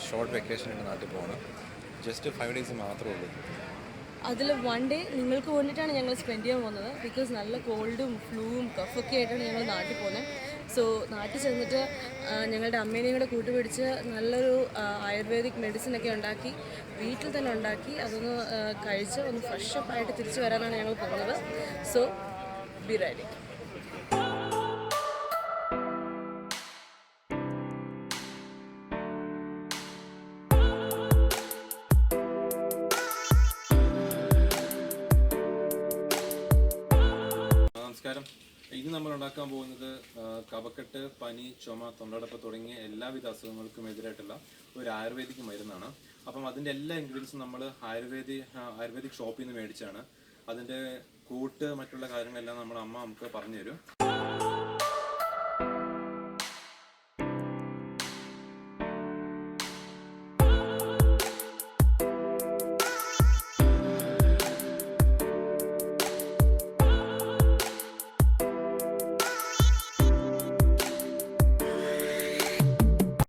Short വെക്കേഷനായിട്ട് നാട്ടിൽ പോകണം. ജസ്റ്റ് 5 days മാത്രമേ ഉള്ളൂ. അതിൽ 1 day നിങ്ങൾക്ക് വേണ്ടിയിട്ടാണ് ഞങ്ങൾ സ്പെൻഡ് ചെയ്യാൻ പോകുന്നത്. ബിക്കോസ് നല്ല കോൾഡും ഫ്ലൂവും കഫൊക്കെ ആയിട്ടാണ് ഞങ്ങൾ നാട്ടിൽ പോകുന്നത്. സോ നാട്ടിൽ ചെന്നിട്ട് ഞങ്ങളുടെ അമ്മേനെയും കൂടെ കൂട്ടുപിടിച്ച് നല്ലൊരു ആയുർവേദിക് മെഡിസിനൊക്കെ ഉണ്ടാക്കി വീട്ടിൽ തന്നെ ഉണ്ടാക്കി അതൊന്ന് കഴിച്ച് ഒന്ന് ഫ്രഷപ്പ് ആയിട്ട് തിരിച്ചു വരാനാണ് ഞങ്ങൾ പോകുന്നത്. So be ready. നമസ്കാരം. ഇന്ന് നമ്മൾ ഉണ്ടാക്കാൻ പോകുന്നത് കഫക്കെട്ട്, പനി, ചുമ, തൊണ്ടടപ്പ് തുടങ്ങിയ എല്ലാവിധ അസുഖങ്ങൾക്കും എതിരായിട്ടുള്ള ഒരു ആയുർവേദിക് മരുന്നാണ്. അപ്പം അതിൻ്റെ എല്ലാ ഇൻഗ്രീഡിയൻസും നമ്മൾ ആയുർവേദിക് ഷോപ്പിൽ നിന്ന് മേടിച്ചാണ്. അതിൻ്റെ കൂട്ട് മറ്റുള്ള കാര്യങ്ങളെല്ലാം നമ്മുടെ അമ്മ നമുക്ക് പറഞ്ഞു തരും.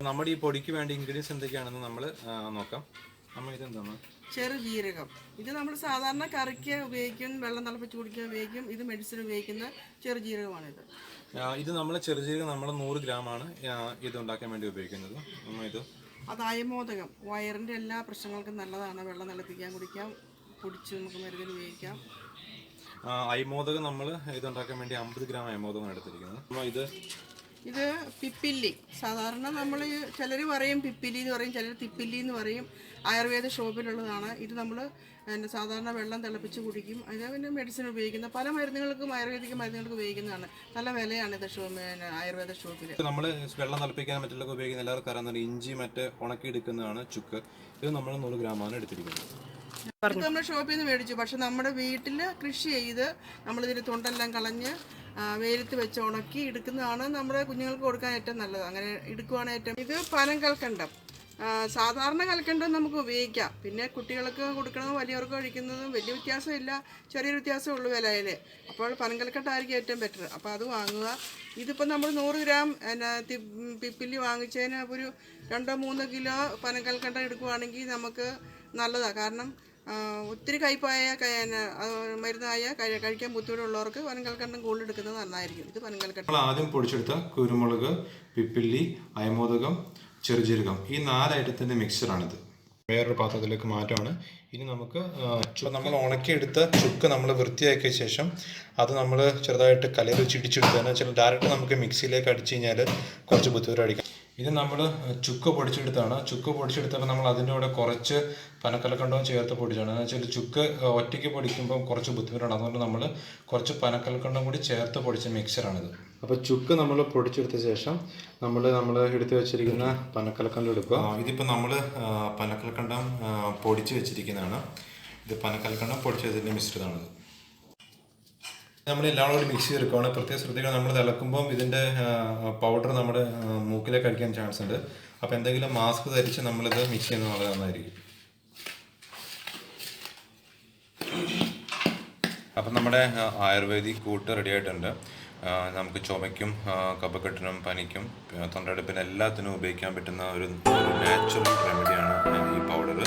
നമ്മുടെ ഈ പൊടിക്ക് വേണ്ട ഇൻഗ്രീഡിയൻസ് എന്തൊക്കെയാണെന്ന് നമ്മൾ നോക്കാം. നമ്മൾ ഇതെന്താണ്? ചെറുജീരകം. ഇത് നമ്മൾ സാധാരണ കറിക്ക് ഉപയോഗിക്കും, വെള്ളം തിളപ്പിച്ച് കുടിക്കാൻ ഉപയോഗിക്കും. ഇത് മെഡിസിൻ ഉപയോഗിക്കുന്ന ചെറുജീരകമാണിത്. ഇത് നമ്മൾ ചെറുജീരകം നമ്മൾ 100 ഗ്രാമാണ് ഇത് ഉണ്ടാക്കാൻ വേണ്ടി ഉപയോഗിക്കുന്നത്. ഇത് അത് അയമോദകം. വയറിൻ്റെ എല്ലാ പ്രശ്നങ്ങൾക്കും നല്ലതാണ്. വെള്ളം തിളപ്പിക്കാൻ കുടിക്കാം, പൊടിച്ച് നമുക്ക് മരുന്നിന് ഉപയോഗിക്കാം. അയമോദകം നമ്മൾ ഇതുണ്ടാക്കാൻ വേണ്ടി 50 ഗ്രാം അയമോദകം എടുത്തിരിക്കുന്നത്. ഇത് പിപ്പില്ലി. സാധാരണ നമ്മൾ ചിലർ പറയും പിപ്പില്ലി എന്ന് പറയും, ചിലർ തിപ്പില്ലി എന്ന് പറയും. ആയുർവേദ ഷോപ്പിലുള്ളതാണ്. ഇത് നമ്മൾ സാധാരണ വെള്ളം തിളപ്പിച്ച് കുടിക്കും. അത് പിന്നെ മെഡിസിൻ ഉപയോഗിക്കുന്ന പല മരുന്നുകൾക്കും ആയുർവേദിക് മരുന്നുകൾക്ക് ഉപയോഗിക്കുന്നതാണ്. നല്ല വിലയാണ് ഇത് ആയുർവേദ ഷോപ്പിൽ. നമ്മൾ വെള്ളം തിളപ്പിക്കാൻ മറ്റുള്ള ഉപയോഗിക്കുന്ന എല്ലാവർക്കും അറിയാവുന്ന ഇഞ്ചി മറ്റേ ഉണക്കി എടുക്കുന്നതാണ് ചുക്ക്. ഇത് നമ്മൾ 100 ഗ്രാമാണ് എടുത്തിരിക്കുന്നത്. ഇത് നമ്മൾ ഷോപ്പിൽ നിന്ന് മേടിച്ചു. പക്ഷെ നമ്മുടെ വീട്ടിൽ കൃഷി ചെയ്ത് നമ്മളിതിന് തൊണ്ടെല്ലാം കളഞ്ഞ് വെയിലത്ത് വെച്ച് ഉണക്കി എടുക്കുന്നതാണ് നമ്മുടെ കുഞ്ഞുങ്ങൾക്ക് കൊടുക്കാൻ ഏറ്റവും നല്ലത്. അങ്ങനെ എടുക്കുവാണ് ഏറ്റവും. ഇത് പനം കൽക്കണ്ടം. സാധാരണ കൽക്കണ്ടം നമുക്ക് ഉപയോഗിക്കാം. പിന്നെ കുട്ടികൾക്ക് കൊടുക്കണതും വലിയവർക്ക് കഴിക്കുന്നതും വലിയ വ്യത്യാസമില്ല, ചെറിയൊരു വ്യത്യാസമേ ഉള്ളൂ വിലയിൽ. അപ്പോൾ പനം കൽക്കണ്ടമായിരിക്കും ഏറ്റവും ബെറ്റർ. അപ്പോൾ അത് വാങ്ങുക. ഇതിപ്പോൾ നമ്മൾ 100 ഗ്രാം പിപ്പില്ലി വാങ്ങിച്ചതിന് ഒരു 2-3 കിലോ പനം കൽക്കണ്ടം എടുക്കുവാണെങ്കിൽ നമുക്ക് നല്ലതാണ്. കാരണം ഒത്തിരി കയ്പായ മരുന്നായ കഴിക്കാൻ ബുദ്ധിമുട്ടുള്ളവർക്ക് പനങ്കൽക്കണ്ടം കൂടുതൽ എടുക്കുന്നത് നന്നായിരിക്കും. ഇത് പനങ്കൽക്കണ്ടം. ആദ്യം പൊടിച്ചെടുത്ത കുരുമുളക്, പിപ്പില്ലി, അയമോദകം, ചെറുജീരകം, ഈ 4 ഐറ്റത്തിൻ്റെ മിക്സറാണിത്. വേറൊരു പാത്രത്തിലേക്ക് മാറ്റമാണ്. ഇനി നമുക്ക് നമ്മൾ ഉണക്കിയെടുത്ത ചുക്ക് നമ്മൾ വൃത്തിയാക്കിയ ശേഷം അത് നമ്മൾ ചെറുതായിട്ട് കലയിൽ വെച്ച് ഇടിച്ചെടുത്തതെന്ന് വെച്ചാൽ ഡയറക്റ്റ് നമുക്ക് മിക്സിയിലേക്ക് അടിച്ചു കഴിഞ്ഞാൽ കുറച്ച് ബുദ്ധിമുട്ടടിക്കാം. ഇത് നമ്മൾ ചുക്ക് പൊടിച്ചെടുത്താണ്. ചുക്ക് പൊടിച്ചെടുത്തപ്പോൾ നമ്മൾ അതിൻ്റെ കൂടെ കുറച്ച് പനക്കൽക്കണ്ടവും ചേർത്ത് പൊടിച്ചാണ്. എന്ന് വെച്ചാൽ ചുക്ക് ഒറ്റയ്ക്ക് പൊടിക്കുമ്പോൾ കുറച്ച് ബുദ്ധിമുട്ടാണ്. അതുകൊണ്ട് നമ്മൾ കുറച്ച് പനക്കൽക്കണ്ടം കൂടി ചേർത്ത് പൊടിച്ച മിക്സറാണിത്. അപ്പോൾ ചുക്ക് നമ്മൾ പൊടിച്ചെടുത്ത ശേഷം നമ്മൾ എടുത്ത് വെച്ചിരിക്കുന്ന പനക്കൽക്കണ്ടം എടുക്കുക. ഇതിപ്പോൾ നമ്മൾ പനക്കൽക്കണ്ടം പൊടിച്ച് വെച്ചിരിക്കുന്നതാണ്. ഇത് പനക്കൽക്കണ്ടം പൊടിച്ചതിൻ്റെ മിശ്രിതമാണിത്. നമ്മൾ എല്ലാം കൂടി മിക്സ് ചെയ്തെടുക്കുകയാണ്. പ്രത്യേകം ശ്രദ്ധിക്കണം, നമ്മൾ തിളക്കുമ്പം ഇതിൻ്റെ പൗഡർ നമ്മുടെ മൂക്കിലേക്ക് അടിക്കാൻ ചാൻസ് ഉണ്ട്. അപ്പോൾ എന്തെങ്കിലും മാസ്ക് ധരിച്ച് നമ്മളിത് മിക്സ് ചെയ്യുന്നത് വളരെ നന്നായിരിക്കും. അപ്പം നമ്മുടെ ആയുർവേദിക് കൂട്ട് റെഡി ആയിട്ടുണ്ട്. നമുക്ക് ചുമയ്ക്കും, കഫക്കെട്ടിനും, പനിക്കും, തൊണ്ടയെടുപ്പിനും എല്ലാത്തിനും ഉപയോഗിക്കാൻ പറ്റുന്ന ഒരു നാച്ചുറൽ റെമഡിയാണ് ഈ പൗഡർ.